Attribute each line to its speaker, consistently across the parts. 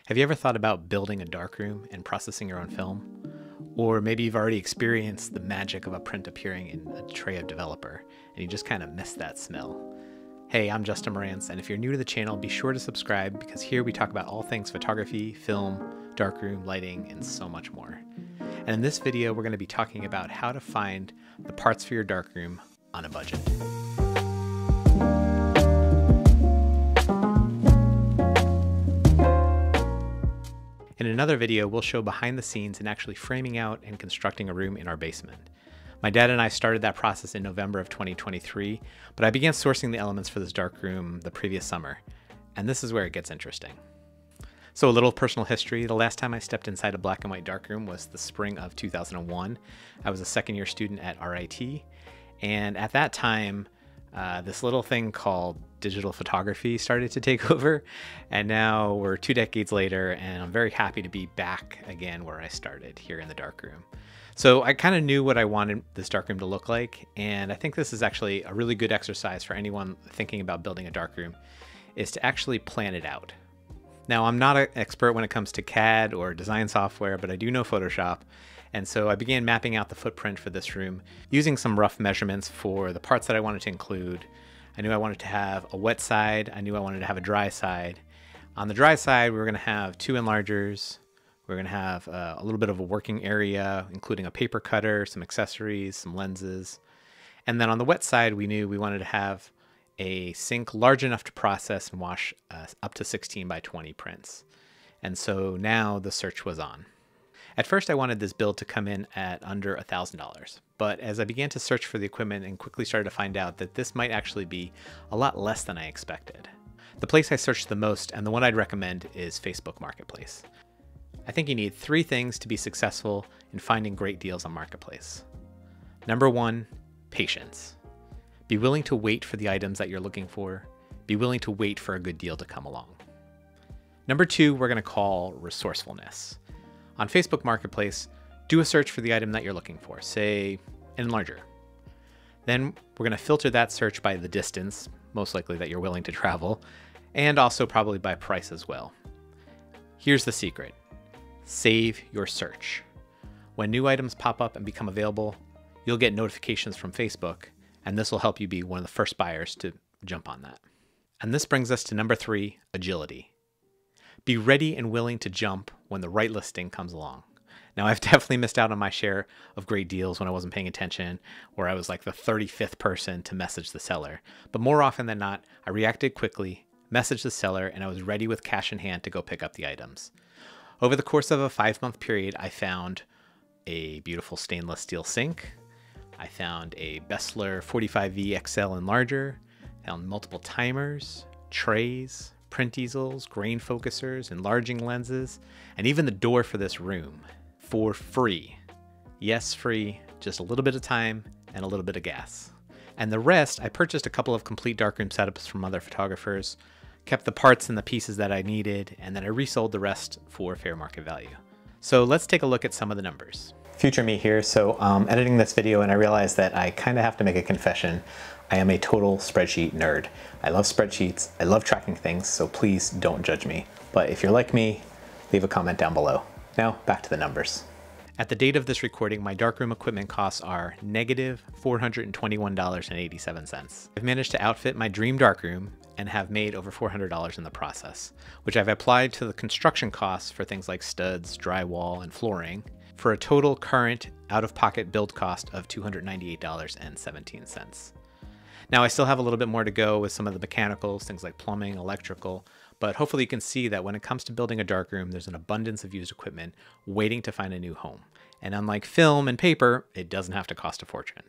Speaker 1: Have you ever thought about building a darkroom and processing your own film? Or maybe you've already experienced the magic of a print appearing in a tray of developer, and you just kind of miss that smell. Hey, I'm Justin Morantz, and if you're new to the channel, be sure to subscribe because here we talk about all things photography, film, darkroom, lighting, and so much more. And in this video, we're going to be talking about how to find the parts for your darkroom on a budget. In another video, we'll show behind the scenes in actually framing out and constructing a room in our basement. My dad and I started that process in November of 2023, but I began sourcing the elements for this darkroom the previous summer, and this is where it gets interesting. So a little personal history. The last time I stepped inside a black and white darkroom was the spring of 2001. I was a second-year student at RIT, and at that time, this little thing called digital photography started to take over, and now we're 2 decades later, and I'm very happy to be back again where I started, here in the darkroom. So I kind of knew what I wanted this darkroom to look like, and I think this is actually a really good exercise for anyone thinking about building a darkroom, is to actually plan it out. Now, I'm not an expert when it comes to CAD or design software, but I do know Photoshop. And so I began mapping out the footprint for this room using some rough measurements for the parts that I wanted to include. I knew I wanted to have a wet side. I knew I wanted to have a dry side. On the dry side, we were going to have 2 enlargers. We're going to have a little bit of a working area, including a paper cutter, some accessories, some lenses. And then on the wet side, we knew we wanted to have a sink large enough to process and wash up to 16 by 20 prints. And so now the search was on. At first, I wanted this build to come in at under $1,000, but as I began to search for the equipment and quickly started to find out that this might actually be a lot less than I expected. The place I searched the most, and the one I'd recommend, is Facebook Marketplace. I think you need 3 things to be successful in finding great deals on Marketplace. Number 1, patience. Be willing to wait for the items that you're looking for. Be willing to wait for a good deal to come along. Number 2, we're going to call resourcefulness. On Facebook Marketplace, do a search for the item that you're looking for, say an enlarger. Then we're going to filter that search by the distance, most likely that you're willing to travel, and also probably by price as well. Here's the secret. Save your search. When new items pop up and become available, you'll get notifications from Facebook, and this will help you be one of the first buyers to jump on that. And this brings us to number 3, agility. Be ready and willing to jump when the right listing comes along. Now, I've definitely missed out on my share of great deals when I wasn't paying attention, where I was like the 35th person to message the seller. But more often than not, I reacted quickly, messaged the seller, and I was ready with cash in hand to go pick up the items. Over the course of a 5-month period, I found a beautiful stainless steel sink. I found a Bessler 45V XL enlarger, found multiple timers, trays, print easels, grain focusers, enlarging lenses, and even the door for this room for free. Yes, free, just a little bit of time and a little bit of gas. And the rest, I purchased a couple of complete darkroom setups from other photographers, kept the parts and the pieces that I needed, and then I resold the rest for fair market value. So let's take a look at some of the numbers. Future me here. So editing this video, and I realized that I kind of have to make a confession. I am a total spreadsheet nerd. I love spreadsheets. I love tracking things, so please don't judge me. But if you're like me, leave a comment down below. Now back to the numbers. At the date of this recording, my darkroom equipment costs are negative $421.87. I've managed to outfit my dream darkroom and have made over $400 in the process, which I've applied to the construction costs for things like studs, drywall, and flooring, for a total current out-of-pocket build cost of $298.17. Now, I still have a little bit more to go with some of the mechanicals, things like plumbing, electrical, but hopefully you can see that when it comes to building a darkroom, there's an abundance of used equipment waiting to find a new home. And unlike film and paper, it doesn't have to cost a fortune.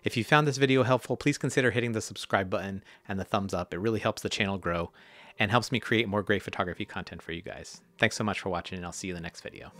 Speaker 1: If you found this video helpful, please consider hitting the subscribe button and the thumbs up. It really helps the channel grow and helps me create more great photography content for you guys. Thanks so much for watching, and I'll see you in the next video.